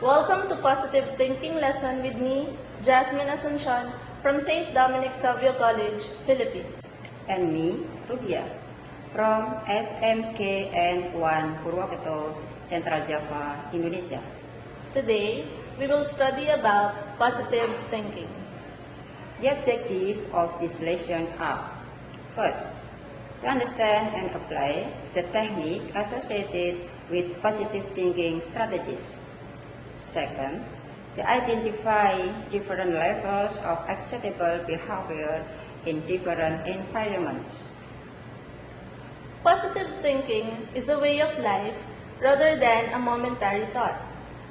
Welcome to Positive Thinking Lesson with me, Jasmine Asuncion, from St. Dominic Savio College, Philippines. And me, Rubia, from SMKN1 Purwokerto, Central Java, Indonesia. Today, we will study about positive thinking. The objective of this lesson are: first, to understand and apply the technique associated with positive thinking strategies. Second, to identify different levels of acceptable behavior in different environments. Positive thinking is a way of life rather than a momentary thought.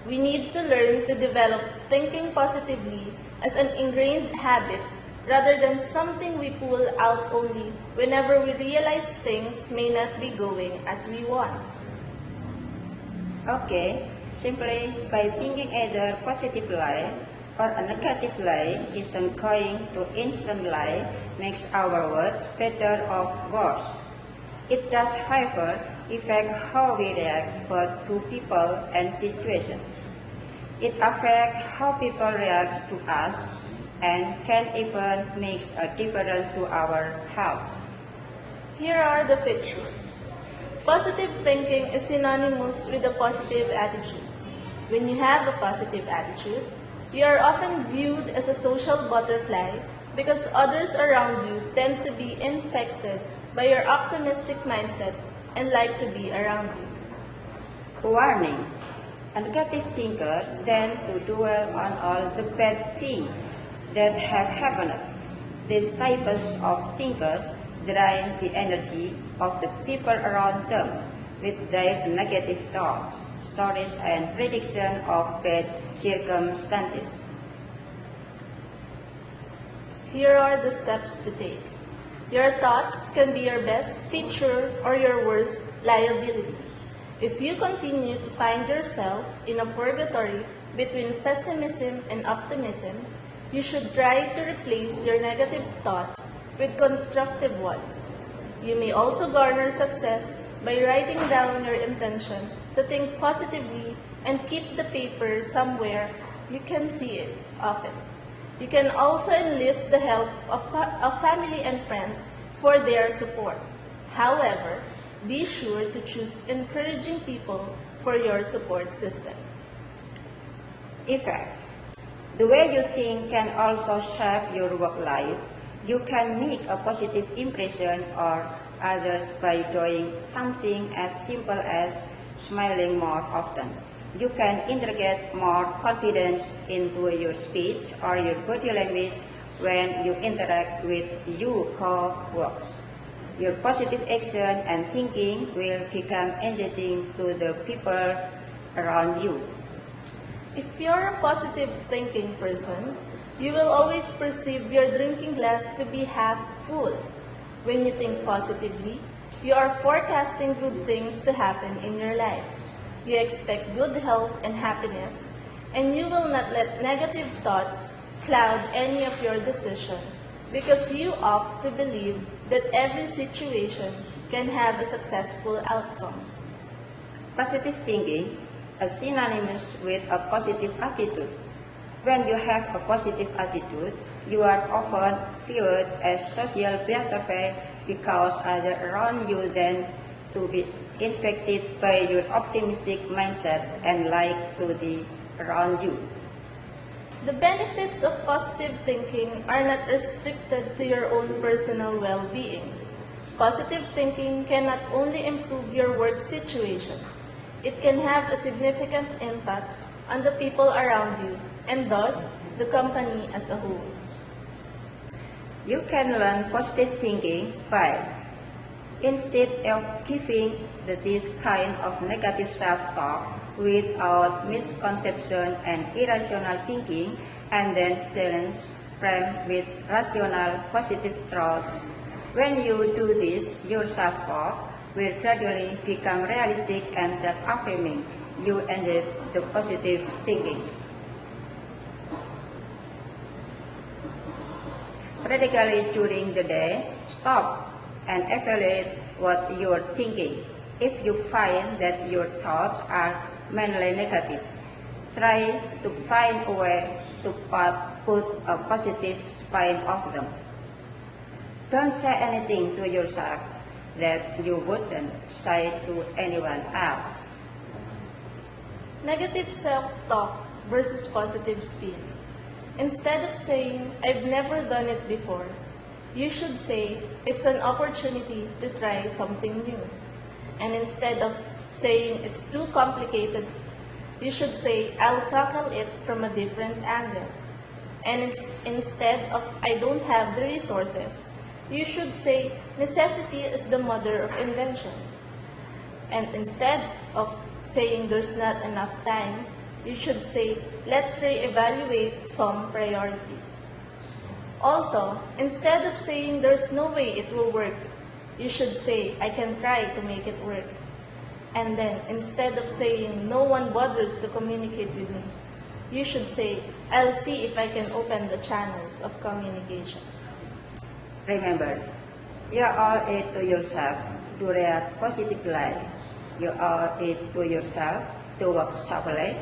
We need to learn to develop thinking positively as an ingrained habit rather than something we pull out only whenever we realize things may not be going as we want. Okay, simply by thinking either positively or a negatively isn't going to instantly makes our words better or worse. It does, however, affect how we react both to people and situations. It affects how people react to us and can even make a difference to our health. Here are the features. Positive thinking is synonymous with a positive attitude. When you have a positive attitude, you are often viewed as a social butterfly because others around you tend to be infected by your optimistic mindset and like to be around you. Warning: a negative thinker tends to dwell on all the bad things that have happened. These types of thinkers drain the energy of the people around them with their negative thoughts, stories, and prediction of bad circumstances. Here are the steps to take. Your thoughts can be your best feature or your worst liability. If you continue to find yourself in a purgatory between pessimism and optimism, you should try to replace your negative thoughts with constructive ones. You may also garner success by writing down your intention to think positively and keep the paper somewhere you can see it often. You can also enlist the help of family and friends for their support. However, be sure to choose encouraging people for your support system. Effect: the way you think can also shape your work life. You can make a positive impression on others by doing something as simple as smiling more often. You can integrate more confidence into your speech or your body language when you interact with your co-workers. Your positive action and thinking will become engaging to the people around you. If you're a positive thinking person, you will always perceive your drinking glass to be half full. When you think positively, you are forecasting good things to happen in your life. You expect good health and happiness, and you will not let negative thoughts cloud any of your decisions because you opt to believe that every situation can have a successful outcome. Positive thinking is synonymous with a positive attitude. When you have a positive attitude, you are often viewed as social butterfly because others around you tend to be infected by your optimistic mindset and like to be around you. The benefits of positive thinking are not restricted to your own personal well-being. Positive thinking can not only improve your work situation, it can have a significant impact on the people around you and thus the company as a whole. You can learn positive thinking by, instead of giving this kind of negative self-talk without misconception and irrational thinking, and then challenge frame with rational positive thoughts. When you do this, your self-talk will gradually become realistic and self-affirming. You enjoy the positive thinking. Practically during the day, stop and evaluate what you're thinking. If you find that your thoughts are mainly negative, Try to find a way to put a positive spin on them. Don't say anything to yourself that you wouldn't say to anyone else. Negative self-talk versus positive spin. Instead of saying, I've never done it before, you should say, it's an opportunity to try something new. And instead of saying, it's too complicated, you should say, I'll tackle it from a different angle. And instead of, I don't have the resources, you should say, necessity is the mother of invention. And instead of saying there's not enough time, you should say, let's reevaluate some priorities. Also, instead of saying there's no way it will work, you should say, I can try to make it work. And then, instead of saying no one bothers to communicate with me, you should say, I'll see if I can open the channels of communication. Remember, you owe it to yourself to react positively. You owe it to yourself to work sharply.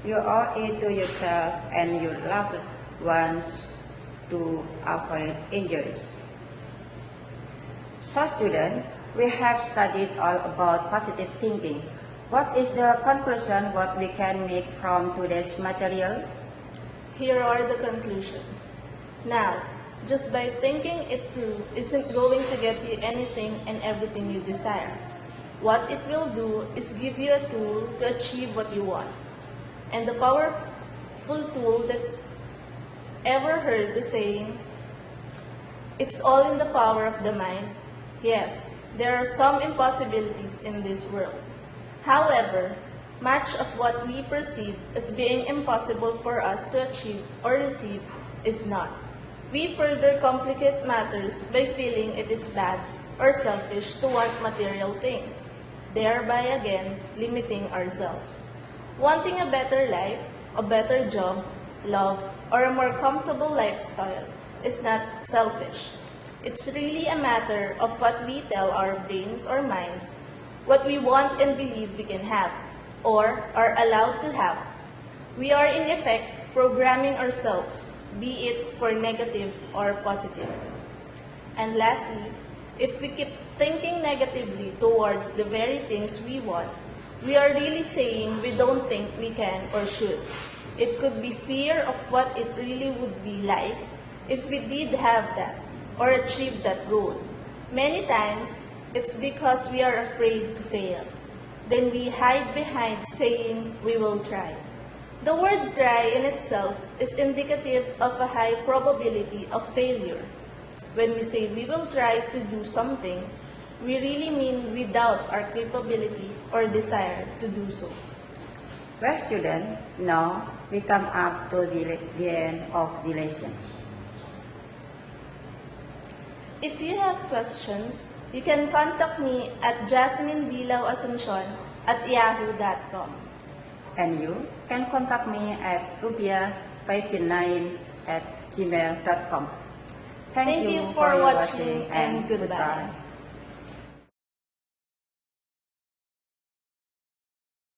You owe it to yourself and your loved ones to avoid injuries. So students, we have studied all about positive thinking. What is the conclusion what we can make from today's material? Here are the conclusion. Now, just by thinking it through isn't going to get you anything and everything you desire. What it will do is give you a tool to achieve what you want. And the powerful tool that ever heard the saying, it's all in the power of the mind. Yes, there are some impossibilities in this world. However, much of what we perceive as being impossible for us to achieve or receive is not. We further complicate matters by feeling it is bad or selfish to want material things, thereby again limiting ourselves. Wanting a better life, a better job, love, or a more comfortable lifestyle is not selfish. It's really a matter of what we tell our brains or minds, what we want and believe we can have, or are allowed to have. We are in effect programming ourselves, be it for negative or positive. And lastly, if we keep thinking negatively towards the very things we want, we are really saying we don't think we can or should. It could be fear of what it really would be like if we did have that or achieve that goal. Many times, it's because we are afraid to fail. Then we hide behind saying we will try. The word try in itself is indicative of a high probability of failure. When we say we will try to do something, we really mean we doubt our capability or desire to do so. Well, students, now we come up to the end of the lesson. If you have questions, you can contact me at jasminedilauasuncion@yahoo.com. And you can contact me at rubia509@gmail.com. Thank you for watching and goodbye.